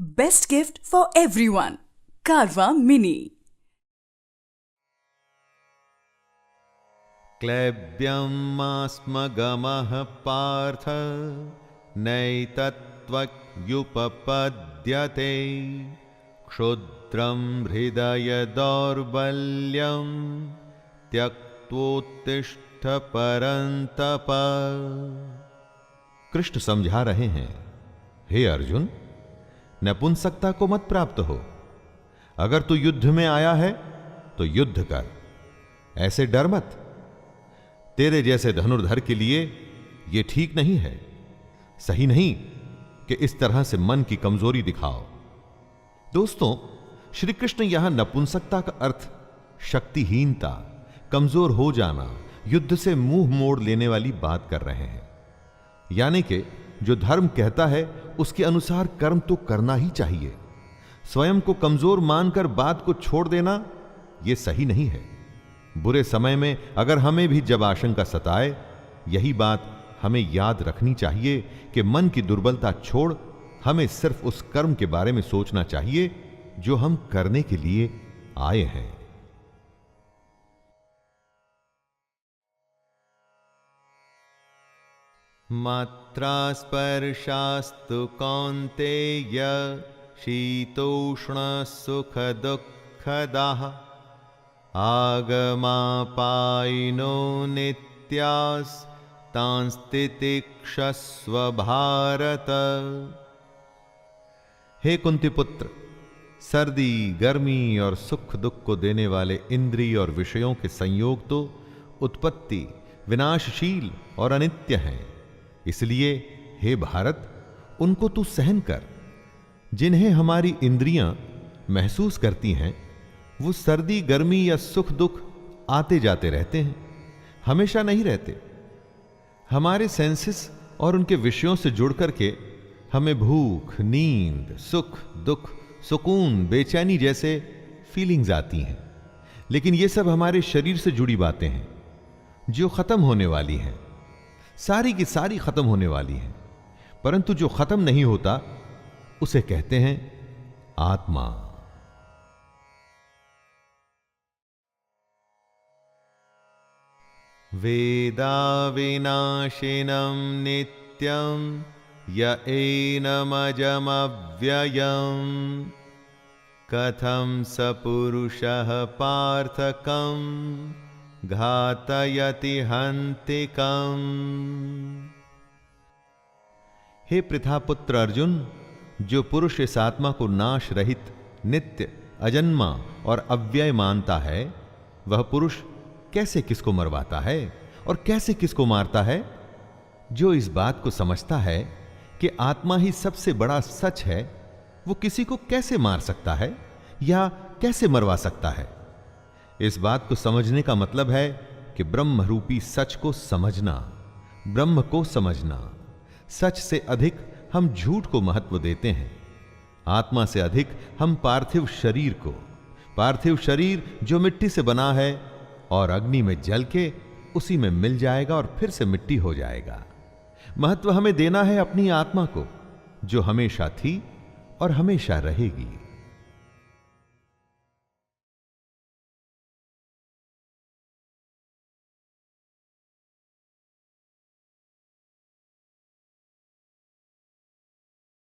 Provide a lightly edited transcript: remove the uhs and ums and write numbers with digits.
Best gift for everyone. Carva Mini. क्लैब्यमास्मगमः Partha नैतत्त्वयुपपद्यते क्षुद्रं हृदय दौर्बल्यं त्यक्त्वोत्तिष्ठ परन्तप। कृष्ण समझा रहे हैं, हे अर्जुन, नपुंसकता को मत प्राप्त हो। अगर तू युद्ध में आया है तो युद्ध कर, ऐसे डर मत। तेरे जैसे धनुर्धर के लिए यह ठीक नहीं है, सही नहीं कि इस तरह से मन की कमजोरी दिखाओ। दोस्तों, श्री कृष्ण यहां नपुंसकता का अर्थ शक्तिहीनता, कमजोर हो जाना, युद्ध से मुंह मोड़ लेने वाली बात कर रहे हैं। यानी कि जो धर्म कहता है उसके अनुसार कर्म तो करना ही चाहिए। स्वयं को कमजोर मानकर बात को छोड़ देना यह सही नहीं है। बुरे समय में अगर हमें भी जब आशंका सताए, यही बात हमें याद रखनी चाहिए कि मन की दुर्बलता छोड़ हमें सिर्फ उस कर्म के बारे में सोचना चाहिए जो हम करने के लिए आए हैं। मात्रा स्पर्शास्तु कौन्तेय शीतोष्ण सुख दुःखदाः आगमापायिनो नित्यास्तांस्तितिक्षस्व भारत। हे कुंती पुत्र, सर्दी, गर्मी और सुख दुख को देने वाले इंद्रिय और विषयों के संयोग तो उत्पत्ति, विनाशशील और अनित्य हैं। इसलिए हे भारत, उनको तू सहन कर। जिन्हें हमारी इंद्रियां महसूस करती हैं, वो सर्दी, गर्मी या सुख दुख आते जाते रहते हैं, हमेशा नहीं रहते। हमारे सेंसेस और उनके विषयों से जुड़ करके हमें भूख, नींद, सुख, दुख, सुकून, बेचैनी जैसे फीलिंग्स आती हैं। लेकिन ये सब हमारे शरीर से जुड़ी बातें हैं जो खत्म होने वाली हैं, सारी की सारी खत्म होने वाली हैं। परंतु जो खत्म नहीं होता उसे कहते हैं आत्मा। वेदा विनाशिनं नित्यं य एनमजमव्ययं कथं स पुरुषः पार्थकं घातयति हन्तिकम्। हे पृथापुत्र अर्जुन, जो पुरुष इस आत्मा को नाश रहित, नित्य, अजन्मा और अव्यय मानता है, वह पुरुष कैसे किसको मरवाता है और कैसे किसको मारता है? जो इस बात को समझता है कि आत्मा ही सबसे बड़ा सच है, वो किसी को कैसे मार सकता है या कैसे मरवा सकता है? इस बात को समझने का मतलब है कि ब्रह्म रूपी सच को समझना, ब्रह्म को समझना। सच से अधिक हम झूठ को महत्व देते हैं, आत्मा से अधिक हम पार्थिव शरीर को। पार्थिव शरीर जो मिट्टी से बना है और अग्नि में जल के उसी में मिल जाएगा और फिर से मिट्टी हो जाएगा। महत्व हमें देना है अपनी आत्मा को, जो हमेशा थी और हमेशा रहेगी।